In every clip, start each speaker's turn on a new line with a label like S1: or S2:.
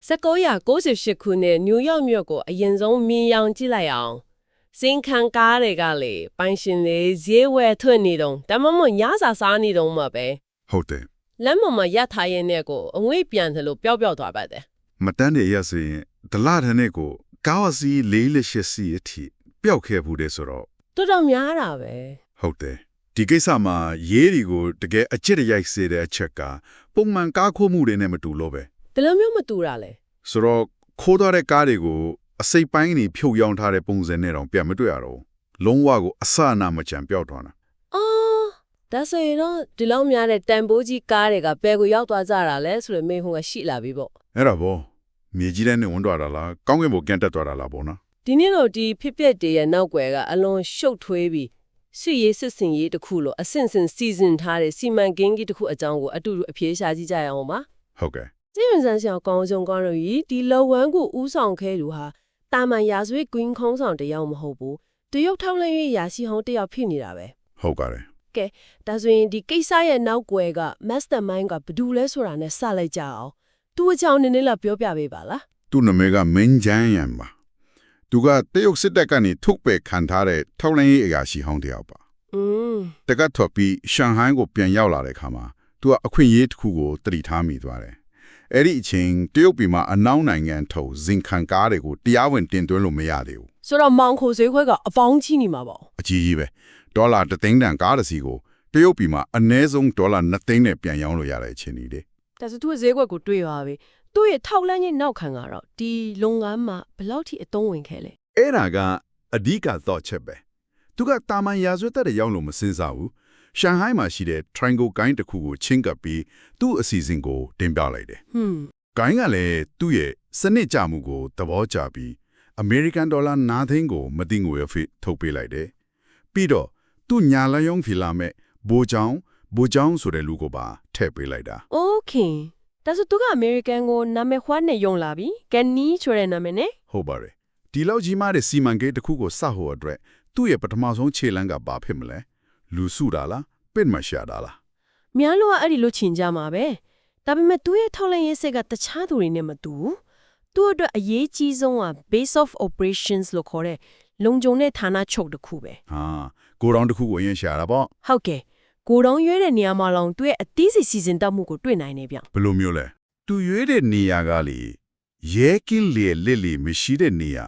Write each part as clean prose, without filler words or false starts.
S1: 1998ခုနှစ်နယူးယောက်မြို့ကိုအရင်ဆုံးမြင်ရောင်ကြည့်လိုက်အောင်စင်ခံကားတွေကလေပိုင်ရှင်တွေဈေးဝယ်ထွက်နေတော့ဒါမှမဟုတ်ညစာစားနေတော့မှပဲ
S2: ဟုတ်တယ်လ
S1: မ်းပေါ်မှာရထားရင်းနဲ့ကိုအငွေ့ပြန်တယ်လို့ပျောက်သွားပါတယ်မ
S2: တန်းနေရဆိုရင်ဒလထနဲ့ကိုကာဝစီ4-8စီအထိပျောက်ခဲ့ဘူးတဲ့ဆိုတော့တ
S1: ော်တော်များတာပဲဟ
S2: ုတ်တယ်ဒီကိစ္စမှာရေးတွေကိုတကယ်အချစ်တရိုက်စေတဲ့အချက်ကပုံမှန်ကားခိုးမှုတွေနဲ့မတူလို့ပဲဒ
S1: ီလိုမျိုးမတူတာလေ
S2: ဆိုတော့ခိုးသွားတဲ့ကားတွေကိုအစိပ်ပိုင်းနေဖြုတ်ရောင်းထားတဲ့ပုံစံနဲ့တော့ပြန်မတွေ့ရတော့လုံးဝကိုအစအနမချန်ပျောက်သွားတာ
S1: ဒါဆိုရင်တော့ဒီလောက်များတဲ့တန်ဖိုးကြီးကားတွေကဘယ်ကိုရောက်သွားကြတာလဲဆိုတော့မေးခွန်းကရှိလာပြီပေါ့အ
S2: ဲ့ဒါပေါ့မြေကြီးတဲ့နဲ့ဝင်သွားတာလားကောင်းကင်ဘုံကန်တက်သွားတာလားပေါ့နော်
S1: ဒီနေ့တော့ဒီဖြစ်ပျက်တွေရဲ့နောက်ွယ်ကအလွန်ရှုပ်ထွေးပြီးစစ်ရေးစစ်စင်ရေးတစ်ခုလို့အဆင့်ဆင့်စီစဉ်ထားတဲ့စီမံကိန်းကြီးတစ်ခုအကြောင်းကိုအတူတူအပြေရှားကြည့်ကြရအောင်ပါဟ
S2: ုတ်ကဲ့
S1: စီရင်ဆန်းဆောင်ကောင်းဆုံးကောင်းလို့ဒီလောဝမ်းကိုဥဆောင်ခဲ့သူဟာတာမန်ရာဇဝတ်ကွင်းခုံးဆောင်တယောက်မဟုတ်ဘူးတရုတ်ထောက်လှမ်းရေးရာရှိဟောင်းတယောက်ဖြစ်နေတာပဲဟ
S2: ုတ်ကဲ့
S1: ကဲဒါဆိုရင်ဒီကိစ္စရဲ့နောက်ွယ်က mastermind ကဘယ်သူလဲဆိုတာနဲ့စလိုက်ကြအောင်သူ့အကြောင်းနည်းနည်းလာပြောပြပေးပါလား
S2: သူ့နာမည်ကမင်းဂျန်ယန်ပါသူကတရုတ်စစ်တပ်ကနေထုတ်ပယ်ခံထားတဲ့ထောက်လှမ်းရေးအရာရှိဟောင်းတယောက်ပါတကတ်ထွက်ပြီးရှန်ဟိုင်းကိုပြန်ရောက်လာတဲ့ခါမှာသူကအခွင့်အရေးတစ်ခုကိုတတိထားမိသွားတယ်အဲ့ဒီအချိန်တရုတ်ပြည်မှာအနောက်နိုင်ငံထုတ်ဇင်ခံကားတွေကိုတရားဝင်တင်သွင်းလို့မရသေးဘူး
S1: ဆိုတော့မောင်ခိုဈေးခွဲကအပေါင်းကြီးနေမှာပေါ့
S2: အကြီးကြီးပဲဒေါ်လာ3သိန်းတန်ကားတစ်စီးကိုတရုတ်ပြည်မှာအနည်းဆုံးဒေါ်လာ2သိန်းနဲ့ပြန်ရောင်းလို့ရတဲ့အချိန်ကြီးလေ
S1: ဒါဆိုသူ့ဈေးကွက်ကိုတွေးပါပြီသူ့ရဲ့ထောက်လန်းရေးနောက်ခံကတော့ဒီလုပ်ငန်းမှာဘယ်လောက်ထိအသုံးဝင်ခဲ့လဲအ
S2: ဲ့ဒါကအဓိကတော့ချက်ပဲသူကတာမန်ရာဇဝတ်တပ်တွေရောက်လို့မစင်စားဘူးရှန်ဟိုင်းမှာရှိတဲ့ Triangle ကိုင်းတစ်ခုကိုချင်းကပ်ပြီးသူ့အစီအစဉ်ကိုတင်ပြလိုက်တယ်ကိုင်းကလည်းသူ့ရဲ့စနစ်ကြမှုကိုသဘောကျပြီး American Dollar 9သိန်းကိုမသိငွေအဖြစ်ထုတ်ပေးလိုက်တယ်ပြီးတော့သူ့ညာလယုံဖီလာမဲ့ဘိုချောင်းဆိုတဲ့လူကိုပါထည့်ပေးလိုက်တာ
S1: Okay ဒါဆိုသူကအမေရိကန်ကိုနာမည်ခွားနဲ့ယုံလာပြီကန်နီဆိုတဲ့နာမည်နဲ့
S2: ဟုတ်ပါတယ်ဒီလောက်ကြီးမားတဲ့စီမံကိန်းတစ်ခုကိုစဟိုအတွက်သူ့ရဲ့ပထမဆုံးခြေလှမ်းကဘာဖြစ်မလဲလူစုတာလားပင့်မရှာတာလားမ
S1: ြန်လို့အဲ့ဒီလိုချင်ကြမှာပဲဒါပေမဲ့သူ့ရဲ့ထောက်လှမ်းရေးစက်ကတခြားသူတွေနဲ့မတူသူ့အတွက်အရေးကြီးဆုံးက base of operations လို့ခေါ်တဲ့လုံခြုံတဲ့ဌာနချုပ်တစ်ခုပဲ
S2: ကိုရောင်းတစ်ခုကိုရင်ရှာတာပေါ့ဟ
S1: ုတ်ကဲ့ကိုတောင်ရွေးတဲ့နေရာမှာလောင်သူ့ရဲ့အသေးစိတ်စီစဉ်တတ်မှုကိုတွေ့နိုင်နေဗျ
S2: ဘယ်လိုမျိုးလဲသူရွေးတဲ့နေရာကလေရဲကင်းလေလက်လီမရှိတဲ့နေရ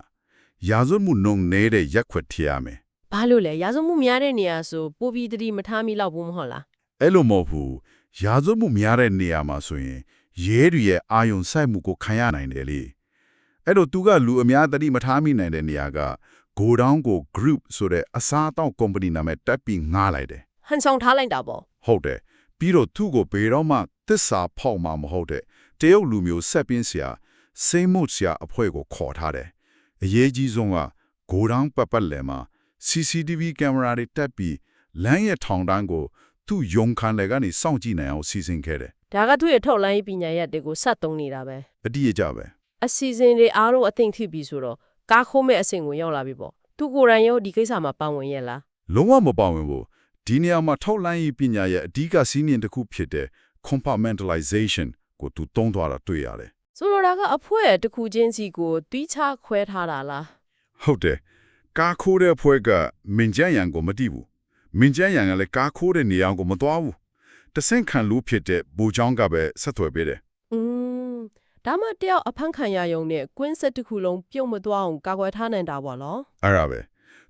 S2: ာရာဇဝမှုနှုံနေတဲ့ရက်ခွက်ထရမယ်ဘ
S1: ာလို့လဲရာဇဝမှုများတဲ့နေရာဆိုပိုပြီးတတိမထားမိတော့ဘူးမဟုတ်လားအ
S2: ဲ့လိုမဟုတ်ဘူးရာဇဝမှုများတဲ့နေရာမှာဆိုရင်ရဲတွေရဲ့အာယုံစိုက်မှုကိုခံရနိုင်တယ်လေအဲ့တော့သူကလူအများတတိမထားမိနိုင်တဲ့နေရာကဂိုဒေါင်းကို group ဆိုတဲ့အစားအသောက် company နာမည်တက်ပြီးငှားလိုက်တယ်
S1: ဟန်ဆောင်ထားလိုက်တာပေါ့
S2: ဟုတ်တယ်ပြီးတော့သူ့ကိုဘယ်တော့မှသစ္စာဖောက်မှာမဟုတ်တဲ့တရုတ်လူမျိုးဆက်ပြင်းစရာစိတ်မုတ်စရာအဖွဲ့ကိုခေါ်ထားတယ်အရေးကြီးဆုံးကဂိုဒေါင်းပတ်လည်မှာ CCTV ကင်မရာတွေတက်ပြီးလမ်းရဲ့ထောင်တန်းကိုသူ့ယုံခံလေကနေစောင့်ကြည့်နိုင်အောင်စီစဉ်ခဲ့တယ်
S1: ဒါကသူ့ရဲ့ထောက်လိုင်းပညာရပ်တွေကိုစက်သုံးနေတာပဲအ
S2: တိအကျပဲအ
S1: စီအစဉ်တွေအားလုံးအသိထိပြီဆိုတော့ကားခိုးမဲ့အဆင့်ကိုရောက်လာပြီပေါ့သူကိုယ်တိုင်ရောဒီကိစ္စမှာပါဝင်ရဲ့လားလ
S2: ုံးဝမပါဝင်ဘူးဒီနေရာမှာထောက်လိုင်းပညာရဲ့အဓိကစီးနင်းတစ်ခုဖြစ်တဲ့ compartmentalization ကိုသူတုံးသွားတာတွေ့ရတယ်ဆ
S1: ိုလိုတာကအဖွဲတစ်ခုချင်းစီကိုတီးခြားခွဲထားတာလားဟ
S2: ုတ်တယ်ကားခိုးတဲ့ဖွဲကမင်ကျန်းရန်ကိုမတိဘူးမင်ကျန်းရန်ကလည်းကားခိုးတဲ့နေရာကိုမသွားဘူးတဆင့်ခံလူဖြစ်တဲ့ဘူချောင်းကပဲဆက်သွယ်ပေးတယ်
S1: ဒါမှတယောက်အဖမ်းခံရယုံနဲ့ကွင်းဆက်တစ်ခုလုံးပြုတ်မသွားအောင်ကာကွယ်ထားနိုင်တာပေါ့နော်
S2: အဲ့ဒါပ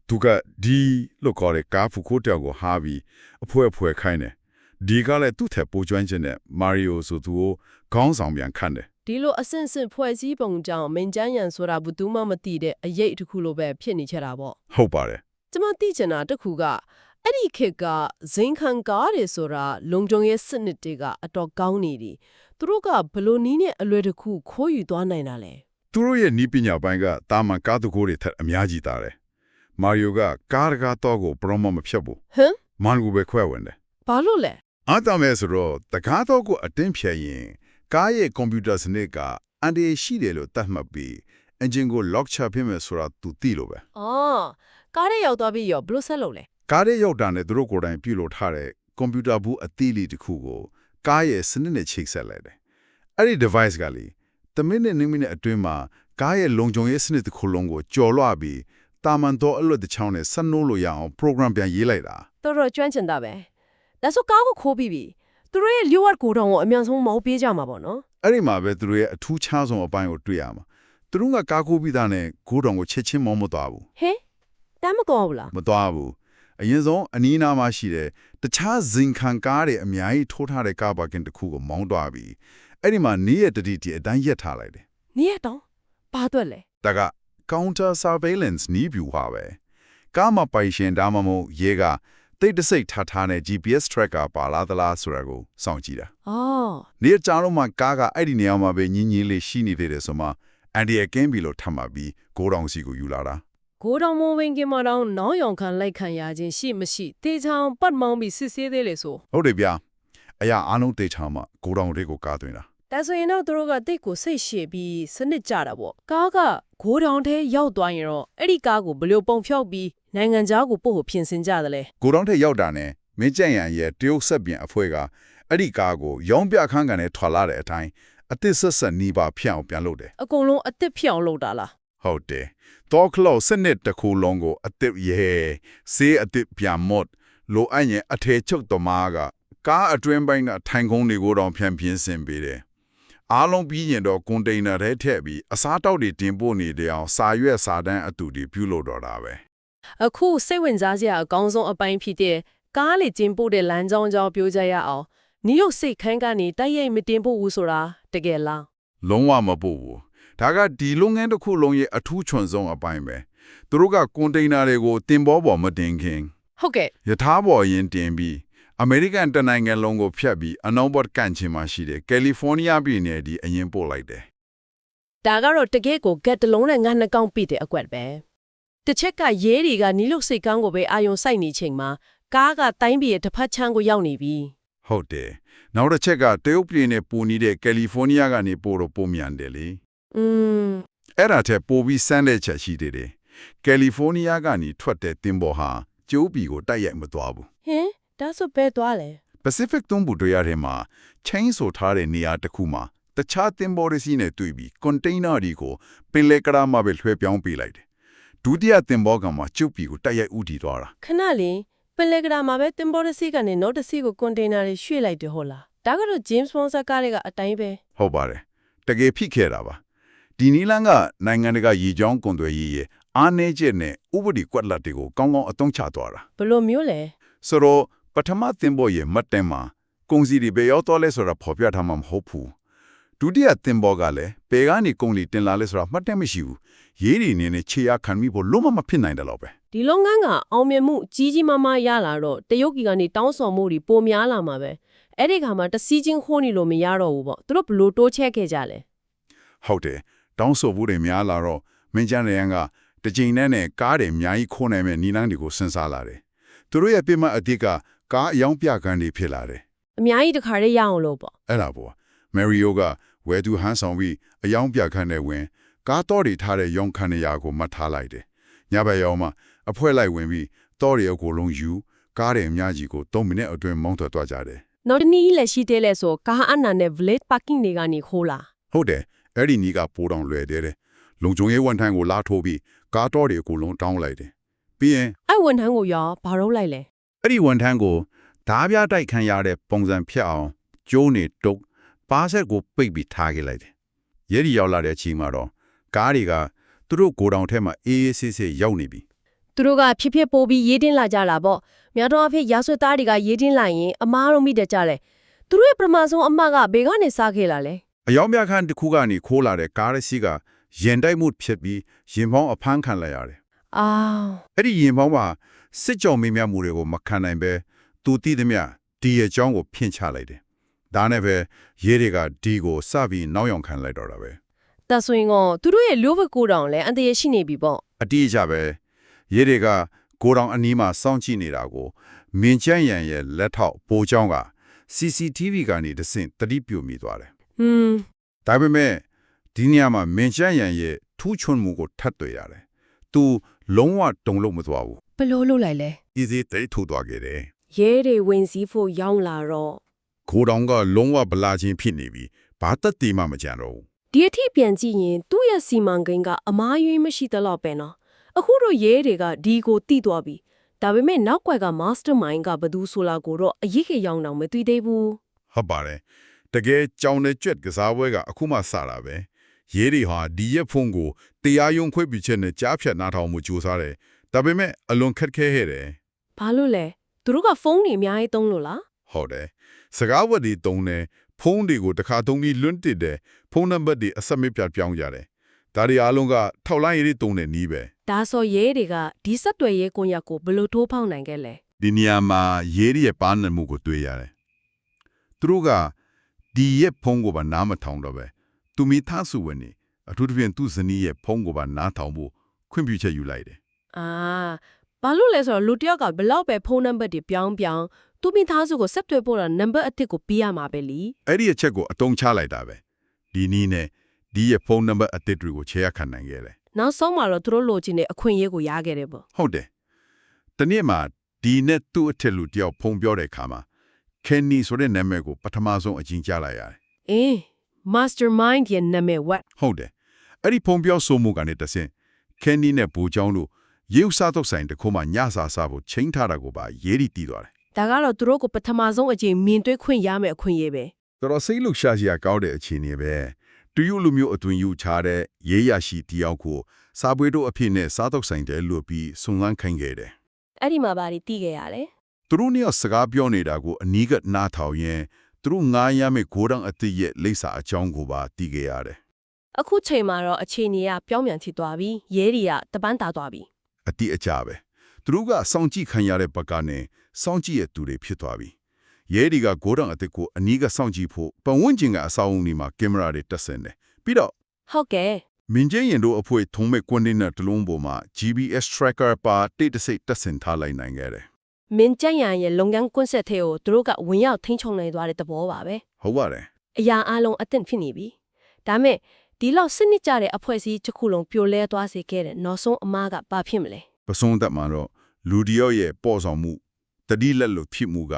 S2: ဲသူကဒီလို့ခေါ်တဲ့ကားဖူခိုးတောင်ကိုဟာပြီးအဖွဲခိုင်းတယ်ဒီကလည်းသူ့ထက်ပိုကျွမ်းကျင်တဲ့မာရီယိုဆိုသူကိုခေါင်းဆောင်ပြန်ခန့်တယ်ဒ
S1: ီလိုအဆင့်ဆင့်ဖွဲ့စည်းပုံကြောင့်မင်ကျန်းရန်ဆိုတာဘူးသူမှမသိတဲ့အရေးတစ်ခုလိုပဲဖြစ်နေချတာပေါ့
S2: ဟုတ်ပါတယ်က
S1: ျမသိချင်တာတစ်ခုကအဲ့ဒီခေတ်ကဇင်ခံကားတွေဆိုတာလုံခြုံရေးစနစ်တွေကအတော်ကောင်းနေတယ်သူတို့ကဘလို့နီးနဲ့အလွယ်တကူခိုးယူသွားနိုင်တာလဲသ
S2: ူတို့ရဲ့နီးပညာပိုင်းကတာမန်ကားသူကိုတွေထက်အများကြီးတာတယ်မာရီယိုကကားတကားတော့ကိုပရောမမဖြတ်ဘူးမန်ကူပဲခွဲဝင်တယ်ဘ
S1: ာလို့လဲအ
S2: ားတမဲဆိုတော့တကားတော့ကိုအတင်းဖြတ်ရင်ကားရဲ့ကွန်ပျူတာစနစ်ကအန်ဒီရှိတယ်လို့သတ်မှတ်ပြီးအင်ဂျင်ကို lock ချဖြစ်မယ်ဆိုတာသူသိလို့ပဲ
S1: ကားရဲ့ရောက်သွားပြီးရောဘလို့ဆက်လုပ်လဲ
S2: ကားရဲ့ရောက်တာနဲ့သူတို့ကိုယ်တိုင်ပြုလုပ်ထားတဲ့ကွန်ပျူတာဘူးအသီးလေးတစ်ခုကိုကားရဲ့စနစ်နဲ့ချိတ်ဆက်လိုက်တယ်အဲ့ဒီ device ကလေ တမင်းနဲ့နိမနဲ့အတွင်းမှာကားရဲ့လုံခြုံရေးစနစ်တစ်ခုလုံးကိုကြော်လွှပြီးတာမန်တော့အလွတ်တစ်ချောင်းနဲ့ဆက်နိုးလို့ရအောင် program ပြန်ရေးလိုက်တာ
S1: တော်တော်ကျွမ်းကျင်တာပဲဒါဆိုကားကိုခိုးပြီးပြီသူတို့ရဲ့လျှို့ဝှက်ကိုတောင်ကိုအမြန်ဆုံးမောင်းပေးကြမှာပေါ့နော်
S2: အဲ့ဒီမှာပဲသူတို့ရဲ့အထူးခြားဆုံးအပိုင်းကိုတွေ့ရမှာသူတို့ကကားကိုပြီးသားနဲ့ဂိုးတောင်ကိုချက်ချင်းမောင်းမသွားဘူး
S1: ဟင်တမ်းမတော်ဘူးလား
S2: မသွားဘူးအရင်ဆုံးအနီးနားမှာရှိတဲ့တခြားဇင်ခံကားတွေအများကြီးထိုးထားတဲ့ကားပါကင်တစ်ခုကိုမောင်းသွားပြီးအဲ့ဒီမှာနေရတတိတီအတိုင်းရက်ထားလိုက်တယ်
S1: နေရတော့ဘာအတွက်လဲ
S2: ဒါက counter surveillance နီးဗျူဟာပဲကားမှာပိုင်ရှင်ဒါမှမဟုတ်ရဲကတိတ်တဆိတ်ထားတဲ့ GPS tracker ပါလာသလားဆိုတာကိုစောင့်ကြည့်တာ
S1: အော်
S2: နေကြတော့မှကားကအဲ့ဒီနေရာမှာပဲညင်းညင်းလေးရှိနေသေးတယ်ဆိုမှအန်ဒီရဲ့ကင်းဘီလို့ထပ်မှတ်ပြီးကိုတောင်စီကိုယူလာတာ
S1: ကိုတော်မဝင်ခင်မှာတော့နောင်ယောင်ခံလိုက်ခံရခြင်းရှိမရှိတေချောင်ပတ်မောင်းပြီးစစ်ဆေးသေးလေဆို
S2: ဟုတ်တယ်ဗျာအရာအားလုံးတေချာမှကိုတောင်တွေကိုကားသွင်းတာ
S1: ဒါဆိုရင်တော့သူတို့ကတိတ်ကိုစိတ်ရှည်ပြီးစနစ်ကြတာပေါ့ကားကဂိုးတောင်ထဲရောက်သွားရင်တော့အဲ့ဒီကားကိုဘယ်လိုပုံဖြောက်ပြီးနိုင်ငံခြားကိုပို့ဖို့ပြင်ဆင်ကြတယ်လဲ
S2: ကိုတောင်ထက်ရောက်တာနဲ့မင်းကြံ့ရန်ရဲ့တရုတ်ဆက်ပြန်အဖွဲကအဲ့ဒီကားကိုရောင်းပြခန်းကန်နဲ့ထွာလာတဲ့အတိုင်းအသစ်ဆက်ဆက်နီးပါဖျက်အောင်ပြန်လုပ်တယ်
S1: အကုန်လုံးအစ်စ်ဖြောင်လုပ်တာလား
S2: ဟုတ်တယ်တော့ခလောက်စနစ်တစ်ခုလုံးကိုအသစ်ရဲစေးအသစ်ပြန်မတ်လိုအပ်ရင်အထေချုပ်သမားကကားအတွင်းပိုင်းကထိုင်ခုံးတွေကိုတော့ဖြန့်ပြင်းစင်ပေးတယ်အားလုံးပြီးရင်တော့ကွန်တိန်နာထဲထည့်ပြီးအစားတောက်တွေတင်ပို့နေတဲ့အောင်စာရွက်စာတမ်းအတူတွေပြုလုပ်တော့တာပဲ
S1: အခုစိတ်ဝင်စားစရာအကောင်းဆုံးအပိုင်းဖြစ်တဲ့ကားလေကျင်းပို့တဲ့လမ်းကြောင်းကြောင်းပြောကြရအောင်နယူးယောက်စိတ်ခန်းကနေတိုက်ရိုက်မတင်ဖို့ဘူးဆိုတာတကယ်လား
S2: လုံးဝမပို့ဘူးဒါကဒီလုပ်ငန်းတစ်ခုလုံးရဲ့အထူးချွန်ဆုံးအပိုင်းပဲသူတို့ကကွန်တိန်နာတွေကိုတင်ပေါ်ပေါ်မတင်ခင်
S1: ဟုတ်ကဲ့
S2: ယထာပေါ်ရင်တင်ပြီးအမေရိကန်တနိုင်ငံလုံးကိုဖြတ်ပြီးအနောက်ဘက်ကန်ချင်မှရှိတယ်ကယ်လီဖိုးနီးယားပြည်နယ်ဒီအရင်ပို့လိုက်တယ်
S1: ဒါကတော့တကယ်ကိုဂက်တလုံးနဲ့ငါးနှကောင်ပြည့်တဲ့အကွက်ပဲတစ်ချက်ကရဲတွေကနီးလို့စိတ်ကောင်းကိုပဲအာယုံစိုက်နေချိန်မှာကားကတိုင်းပြည်ရဲ့တစ်ဖက်ချမ်းကိုရောက်နေပြီ
S2: ဟုတ်တယ်နောက်တစ်ချက်ကတရုတ်ပြည်နယ်ပူနေတဲ့ကယ်လီဖိုးနီးယားကနေပို့တော့ပို့မြန်တယ်လေ အဲ့ဒါထက်ပိုပြီးစမ်းတဲ့ချက်ရှိသေးတယ်ကယ်လီဖိုးနီးယားကနေထွက်တဲ့တင်ပေါ်ဟာကျိုးပြည်ကိုတိုက်ရိုက်မသွားဘူး
S1: ဟင်ဒါဆိုဘယ်သွားလဲ
S2: Pacific သုံးဘူတွေရတဲ့မှာ chain ဆိုထားတဲ့နေရာတစ်ခုမှာတခြားတင်ပေါ်ရစီနဲ့တွေ့ပြီး container တွေကိုပင်လယ်ကမ်းမှာပဲလွှဲပြောင်းပေးလိုက်တယ်ဒုတိယတင်ပေါ်ကမှကျုပ်ပြည်ကိုတိုက်ရိုက်ဥတီသွားတာ
S1: ခဏလေးပင်လယ်ကရာမှာပဲတင်ပေါ်တစ်စီးကနေနောက်တစ်စီးကိုကွန်တိန်နာတွေရွှေ့လိုက်တယ်ဟုတ်လားဒါကတော့ James Bond ဇာတ်ကားတွေကအတိုင်းပဲ
S2: ဟုတ်ပါတယ်တကယ်ဖြစ်ခဲ့တာပါဒီနီလန်းကနိုင်ငံတကာရေကြောင်းကုန်သွယ်ရေးရဲ့အားနည်းချက်နဲ့ဥပဒေကွက်လက်တွေကိုကောင်းကောင်းအသုံးချသွားတာ
S1: ဘယ်လိုမျိုးလဲ
S2: ဆိုတော့ပထမသင်္ဘောရဲ့မှတ်တမ်းမှာကုန်စည်တွေဘယ်ရောက်တော့လဲဆိုတာဖော်ပြထားမှာမဟုတ်ဘူးဒုတိယသင်္ဘောကလည်းဘယ်ကနေကုန်လီတင်လာလဲဆိုတာမှတ်တမ်းမရှိဘူးရေးတွေနေနဲ့ခြေရခံပြီးဖို့လုံးဝမဖြစ်နိုင်တယ်လို့ပဲ
S1: ဒီလုပ်ငန်းကအောင်မြင်မှုကြီးကြီးမားမားရလာတော့တရုတ်ပြည်ကနေတောင်းဆိုမှုတွေပိုများလာမှာပဲအဲ့ဒီခါမှာတစီးချင်းခိုးနေလို့မရတော့ဘူးပေါ့သူတို့ဘလို့တိုးချဲ့ခဲ့ကြလဲ
S2: ဟုတ်တယ်တောင်းဆိုမှုတွေများလာတော့မင်းကျန်းရန်ကတကြိမ်နဲ့ကားတွေအများကြီးခိုးနိုင်မဲ့နီလန်းတွေကိုစဉ်းစားလာတယ်သူတို့ရဲ့ပြမအတိတ်ကကားအယောင်ပြကန်းတွေဖြစ်လာတယ်
S1: အများကြီးတခါတည်းရအောင်လို့ပေါ့
S2: အဲ့ဒါပေါ့မယ်ရီယိုကဝယ်သူဟန်းဆောင်ပြီးအယောင်ပြခန်းနဲ့ဝင်ကားတော်တွေထားတဲ့ရောင်ခန်းနေရာကိုမှတ်ထားလိုက်တယ်ညဘက်ရောက်မှအဖွဲလိုက်ဝင်ပြီးတော်တွေအကိုလုံးယူကားတွေအများကြီးကို3မိနစ်အတွင်းမောင်းထွက်သွားကြတယ်
S1: နောက်တစ်နည်းလက်ရှိသေးလဲဆိုကားအနံနဲ့ village parking တွေကနေခိုးလာ
S2: ဟုတ်တယ်အဲ့ဒီနီးကပိုးတောင်လွယ်တယ်လုံခြုံရေးဝန်ထမ်းကိုလာထိုးပြီးကားတော်တွေအကိုလုံးတောင်းလိုက်တယ်ပြီးရင်
S1: အဲ့ဝန်ထမ်းကိုရောဘာလုပ်လိုက်လဲ
S2: အဲ့ဒီဝန်ထမ်းကိုဓားပြတိုက်ခံရတဲ့ပုံစံဖြစ်အောင်ကျိုးနေတုပ်ပါဆက်ကိုပိတ်ပြီးထားခဲ့လိုက်တယ်ရဲဒီရောက်လာတဲ့အချိန်မှာတော့ကားတွေကသူတို့ကိုယ်တောင်ထဲမှာအေးအေးဆေးဆေးရောက်နေပြီ
S1: သူတို့ကဖြစ်ဖြစ်ပိုးပြီးရေးတင်းလာကြတာပေါ့များတော့အဖြစ်ရာဆွေသားတွေကရေးတင်းလာရင်အမားတို့မိတကြတယ်သူတို့ရဲ့ပထမဆုံးအမတ်ကဘေကနေစားခဲ့လာလဲ
S2: အယောင်ပြခန်းတစ်ခုကနေခိုးလာတဲ့ကားရစီကရင်တိုက်မှုဖြစ်ပြီးရင်ပေါင်းအဖမ်းခံလိုက်ရတယ်
S1: အာ
S2: အဲ့ဒီရင်ပေါင်းမှာစစ်ကြောမေးမြန်းမှုတွေကိုမခံနိုင်ပဲသူတည်သမျှဒီရဲ့အကြောင်းကိုဖြန့်ချလိုက်တယ်ဒါနဲ့ပဲရဲတွေကဒီကိုစပြီးနောက်ယောင်ခံလိုက်တော့တာပဲ
S1: ဒါဆိုရင်တော့သူတို့ရဲ့လူ့ဘက်ကိုယ်တောင်လည်းအန်တရရှိနေပြီပေါ့
S2: အတိအကျပဲရဲတွေကကိုတောင်အနီးမှာစောင့်ကြည့်နေတာကိုမင်းကျန်းရန်ရဲ့လက်ထောက်ပိုးချောင်းက CCTV ကနေတဆင့်တတိပြုမိသွားတယ် ဒါပေမဲ့ဒီနေရာမှာမင်းကျန်းရန်ရဲ့ထူးချွန်မှုကိုထပ်တွေ့ရတယ်သူလုံးဝတုံလို့မသွားဘူး
S1: ဘလို့လုပ်လိုက်လဲ
S2: easy တိတ်ထိုးသွားခဲ့တယ်
S1: ရဲတွေဝင်စည်းဖို့ရောက်လာတော့
S2: ကိုတောင်ကလုံးဝဗလာချင်းဖြစ်နေပြီဘာသက်တည်မှမကြံတော့ဘူး
S1: ဒ ဒီအထိပြန်ကြည့်ရင်သူ့ရဲ့စီမံကိန်းကအမားယွင်းမရှိသလောက်ပဲနော်အခုတော့ရဲတွေကဒီကိုတိသွားပြီဒါပေမဲ့နောက်ကွက်က mastermind ကဘယ်သူဆိုလာကိုတော့အရေးကြီးအောင်တော့မသိသေးဘူး
S2: ဟုတ်ပါတယ်တကယ်ကြောင်တဲ့ကြွက်ကစားပွဲကအခုမှစတာပဲရေးတွေဟာဒီရက်ဖုန်းကိုတရားရုံးခွင့်ပြုချက်နဲ့ကြားဖြတ်နားထောင်မှုကြိုးစားတယ်ဒါပေမဲ့အလွန်ခက်ခဲခဲ့တယ်
S1: ဘာလို့လဲသူတို့ကဖုန်းတွေအများကြီးသုံးလို့လား
S2: ဟုတ်တယ်စကားဝတ်တွေတုံးတယ်ဖုန်းတွေကိုတစ်ခါသုံးပြီးလွန့်တစ်တယ်ဖုန်းနံပါတ်တွေအဆက်မပြတ်ပြောင်းကြတယ်ဒါတွေအားလုံးကထောက်လိုင်းရေးတွေတုံးတယ်နီးပဲ
S1: ဒါဆိုရဲတွေကဒီဆက်တွေရဲကွန်ရက်ကိုဘယ်လိုထိုးဖောက်နိုင်ခဲ့လဲ
S2: ဒီနေရာမှာရေးတွေရဲ့ပါနမှုကိုတွေ့ရတယ်သူတို့ကဒီရဲ့ဖုန်းကိုပါနားမထောင်တော့ပဲသူမိသားစုဝင်နေအထူးသဖြင့်သူ့ဇနီးရဲ့ဖုန်းကိုပါနားထောင်ဖို့ခွင့်ပြုချက်ယူလိုက်တယ်
S1: အာဘာလို့လဲဆိုတော့လူတစ်ယောက်ကဘယ်လောက်ပဲဖုန်းနံပါတ်တွေပြောင်းသူမိသားစုကိုဆက်သွယ်ဖို့တော့နံပါတ်အသစ်ကိုပေးရမှာပဲလी
S2: အဲ့ဒီအချက်ကိုအတုံးချလိုက်တာပဲဒီနည်းနဲ့ဒီရဲ့ဖုန်းနံပါတ်အသစ်တွေကိုချဲရခံနိုင်ခဲ့တယ်
S1: နောက်ဆုံးမှာတော့သူတို့လိုချင်တဲ့အခွင့်အရေးကိုရခဲ့တယ်ပေါ့
S2: ဟုတ်တယ်တနေ့မှာဒီနဲ့သူ့အထက်လူတယောက်ဖုန်းပြောတဲ့အခါမှာ Kenny ဆိုတဲ့နာမည်ကိုပထမဆုံးအကျဉ်းချလိုက်ရတယ်
S1: အေး mastermind ရဲ့နာမည် what
S2: ဟုတ်တယ်အဲ့ဒီဖုန်းပြောဆိုမှုကနေတဆင့် Kenny နဲ့ဘူချောင်းတို့ရေဥစားတော့ဆိုင်တစ်ခုမှညစာစားဖို့ချိန်ထားတာကိုပါရေးရီတီးသွားတယ်
S1: ဒါကတော့သူတို့ကိုပထမဆုံးအကြိမ်မြင်တွေ့ခွင့်ရမယ့်အခွင့်အရေးပဲ
S2: တော်တော်စိတ်လှုပ်ရှားစရာကောင်းတဲ့အခြေအနေပဲတူယူလူမျိုးအတွင်ယူချတဲ့ရေးရရှိတယောက်ကိုစားပွဲတို့အဖြစ်နဲ့စားတော့ဆိုင်တယ်လို့ပြီးစုံစမ်းခိုင်းခဲ့တယ်
S1: အဲ့ဒီမှာဘာတွေတီးခဲ့ရလဲ
S2: သူတို့เนี่ยစကားပြောနေတာကိုအနီးကနားထောင်ရင်သူတို့ငားရမယ့်ဂိုးတောင်အသစ်ရဲ့လိပ်စာအကြောင်းကိုပါသိခဲ့ရတယ်
S1: အခုချိန်မှာတော့အခြေအနေကပြောင်းပြန်ဖြစ်သွားပြီရဲတွေကတပန်းတာသွားပြီ
S2: အတိအကျပဲသူတို့ကစောင့်ကြည့်ခံရတဲ့ဘက်ကနေစောင့်ကြည့်ရသူတွေဖြစ်သွားပြီရဲတွေကဂိုးတောင်အသစ်ကိုအနီးကစောင့်ကြည့်ဖို့ပတ်ဝန်းကျင်ကအဆောက်အဦတွေမှာကင်မရာတွေတက်ဆင်တယ်ပြီးတော့
S1: ဟုတ်ကဲ့
S2: မင်းကျင်းရင်တို့အဖွဲထုံးမဲ့ကွန်တိန်နာတလုံးပေါ်မှာ GPS tracker ပါတိတ်တဆိတ်တက်ဆင်ထားလိုက်နိုင်ခဲ့တယ်
S1: မင်းကျန်ရန်ရဲ့လုပ်ငန်းကွန်းဆက်သေးကိုသူတို့ကဝင်ရောက်ထိန်းချုပ်နိုင်သွားတဲ့သဘောပါပဲ
S2: ဟုတ်ပါတယ်
S1: အရာအလုံးအသင့်ဖြစ်နေပြီဒါမဲ့ဒီလောက်စနစ်ကြတဲ့အဖွဲ့အစည်းတစ်ခုလုံးပြိုလဲသွားစေခဲ့တဲ့နောက်ဆုံးအမားကဘာဖြစ်မလဲ
S2: ပစုံသက်မှာတော့လူတယောက်ရဲ့ပေါ်ဆောင်မှုတတိလက်လို့ဖြစ်မှုကအ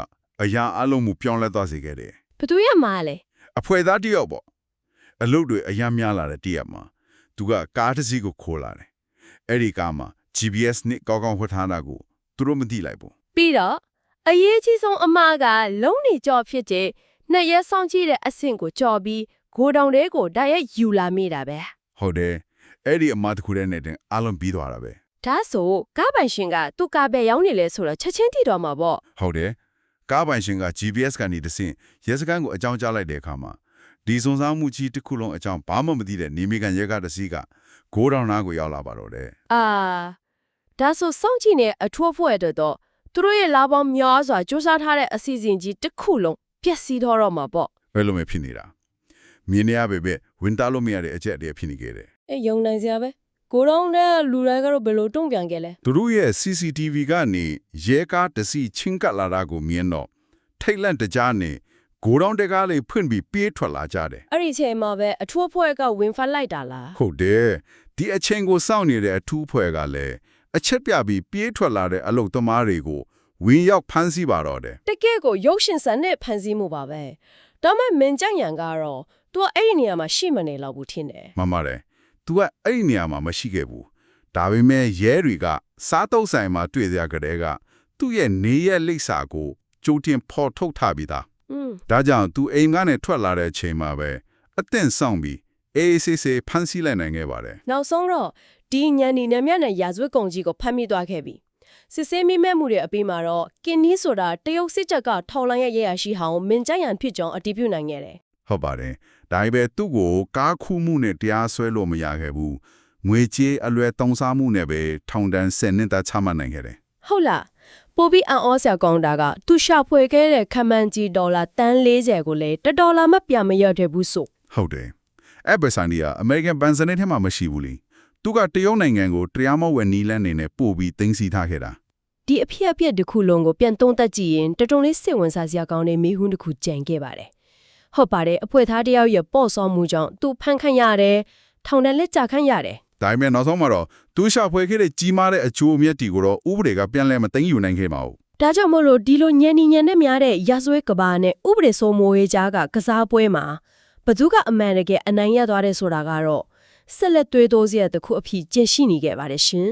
S2: ရာအလုံးမှုပြောင်းလဲသွားစေခဲ့တယ်
S1: ဘသူရမှာလဲ
S2: အဖွဲသားတယောက်ပေါ့အလုပ်တွေအများများလာတဲ့တယောက်မှာသူကကားတစ်စီးကိုခိုးလာတယ်အဲ့ဒီကားမှာ GPS နဲ့ကောင်းကောင်းဝတ်ထားတာကိုသူတို့မသိလိုက်ဘူး
S1: ပြီးတော့အရေးကြီးဆုံးအမားကလုံးနေကြော့ဖြစ်တဲ့နှစ်ရက်ဆောင်ကြည့်တဲ့အဆင့်ကိုကြော်ပြီးဂိုဒေါင်တွေကိုတိုက်ရိုက်ယူလာမိတာပဲ
S2: ဟုတ်တယ်အဲ့ဒီအမတစ်ခုတည်းနဲ့တင်အလုံးပြီးသွားတာပဲ
S1: ဒါဆိုကားပိုင်ရှင်ကသူ့ကားပဲရောက်နေလဲဆိုတော့ချက်ချင်းတည်တော့မှာပေါ့
S2: ဟုတ်တယ်ကားပိုင်ရှင်က GPS ကနေတဆင့်ရဲစခန်းကိုအကြောင်းကြားလိုက်တဲ့အခါမှာဒီစုံစမ်းမှုကြီးတစ်ခုလုံးအကြောင်းဘာမှမသိတဲ့နေမီကန်ရဲကတစီးကဂိုးတောင်နာကိုရောက်လာပါတော့တယ်
S1: အာဒါဆိုစောင့်ကြည့်နေအထွတ်ဖွဲ့တော့သူတို့ရဲ့လာပေါင်းများစွာစူးစမ်းထားတဲ့အစီအစဉ်ကြီးတစ်ခုလုံးပျက်စီးတော့မှာပေါ့
S2: ဘယ်လိုမှဖြစ်နေတာမြင်နေရပေမဲ့ဝင်တာလို့မရတဲ့အချက်အတည်းဖြစ်နေခဲ့တယ်
S1: အေးယုံနိုင်စရာပဲကိုတောင်းတဲ့လူတွေကတော့ဘယ်လိုတုံ့ပြန်ခဲ့လဲ
S2: သူတို့ရဲ့ CCTV ကနေရဲကားတစ်စီးချင်းကပ်လာတာကိုမြင်တော့ထိတ်လန့်တကြားနဲ့ဂိုးတောင်တကားလေးဖွင့်ပြီးပြေးထွက်လာကြတယ်
S1: အဲ့ဒီအချိန်မှာပဲအထွတ်ဖွဲ့ကဝင်ဖတ်လိုက်တာလား
S2: ဟုတ်တယ်ဒီအချိန်ကိုစောင့်နေတဲ့အထူးဖွဲ့ကလည်းအချက်ပြပြီးပြေးထွက်လာတဲ့အလုပ်သမားတွေကိုဝင်းရောက်ဖမ်းဆီးပါတော့တယ်
S1: တကယ်ကိုရုပ်ရှင်ဆန်နဲ့ဖန်ဆီးမှုပါပဲဒါမှမင်းကြံ့ရန်ကတော့သူကအဲ့ဒီနေရာမှာရှိမနေတော့ဘူးထင်တယ်
S2: မှန်ပါတယ် तू ကအဲ့ဒီနေရာမှာမရှိခဲ့ဘူးဒါပေမဲ့ရဲတွေကစားတုပ်ဆိုင်မှာတွေ့ကြတဲ့ကသူ့ရဲ့နေရက်လိပ်စာကိုကြိုတင်ဖော်ထုတ်ထားပြီးသား ဒါကြောင့် तू အိမ်ကနေထွက်လာတဲ့အချိန်မှာပဲအသင့်ဆောင်ပြီးအေးဆေးဆေးဖမ်းဆီးလိုက်နိုင်ခဲ့ပါတယ်
S1: နောက်ဆုံးတော့ဒီညံနေနဲ့မျက်နှာရာဇဝတ်ကောင်ကြီးကိုဖမ်းမိသွားခဲ့ပြီစစ်ဆေးမိမဲ့မှုတွေအပြီးမှာတော့ကင်နီးဆိုတာတရုတ်စစ်တပ်ကထောက်လိုင်းရဲ့ရရရှိဟောင်းမင်းကြံ့ရန်ဖြစ်ကြောင်းအတည်ပြုနိုင်ခဲ့တယ်
S2: ဟုတ်ပါတယ်ဒါပေမဲ့သူ့ကိုကားခုမှုနဲ့တရားစွဲလို့မရခဲ့ဘူးငွေကြေးအလွယ်တုံးစားမှုနဲ့ပဲထောင်ဒဏ်10နှစ်ချမှတ်နိုင်ခဲ့တယ်
S1: ဟုတ်လားပိုပြီးအံ့ဩစရာကောင်းတာကသူရှာဖွေခဲ့တဲ့ခမန်ကြီးဒေါ်လာတန်း40ကိုလည်းဒေါ်လာမှပြန်မရတဲ့ဘူးဆို
S2: ဟုတ်တယ်အဲ့ဘယ်ဆိုင်ဒီကအမေရိကန်ဘန်စနစ်ထဲမှာမရှိဘူးလေသူကတရုတ်နိုင်ငံကိုတရားမဝင်နီးလန်းနေနဲ့ပို့ပြီးသိမ်းဆည်းထားခဲ့တာ
S1: ဒီအဖြစ်အပျက်တစ်ခုလုံးကိုပြန်သုံးသပ်ကြည့်ရင်တော်တော်လေးစိတ်ဝင်စားစရာကောင်းတဲ့မိဟုန်းတစ်ခုကြံခဲ့ပါတယ်ဟုတ်ပါတယ်အဖွဲသားတယောက်ရဲ့ပေါ့ဆောမှုကြောင့်သူဖန်ခန့်ရတယ်ထောင်ထဲလက်ကြခန့်ရတယ်
S2: ဒါပေမဲ့နောက်ဆုံးမှာတော့သူရှာဖွေခဲ့တဲ့ကြီးမားတဲ့အကျိုးအမြတ်တီကိုတော့ဥပဒေကပြန်လဲမသိမ်းယူနိုင်ခဲ့ပါဘူး
S1: ဒါကြောင့်မို့လို့ဒီလိုညံနေညံနဲ့များတဲ့ရာဇဝဲကဘာနဲ့ဥပဒေစိုးမိုးရေးကြားကကစားပွဲမှာ ဘသူကအမှန်တကယ်အနိုင်ရသွားတယ်ဆိုတာကတော့ဆက်လက်တွေးတိုးစရာတစ်ခုအဖြစ်ကျင့်ရှိနေခဲ့ပါတယ်ရှင်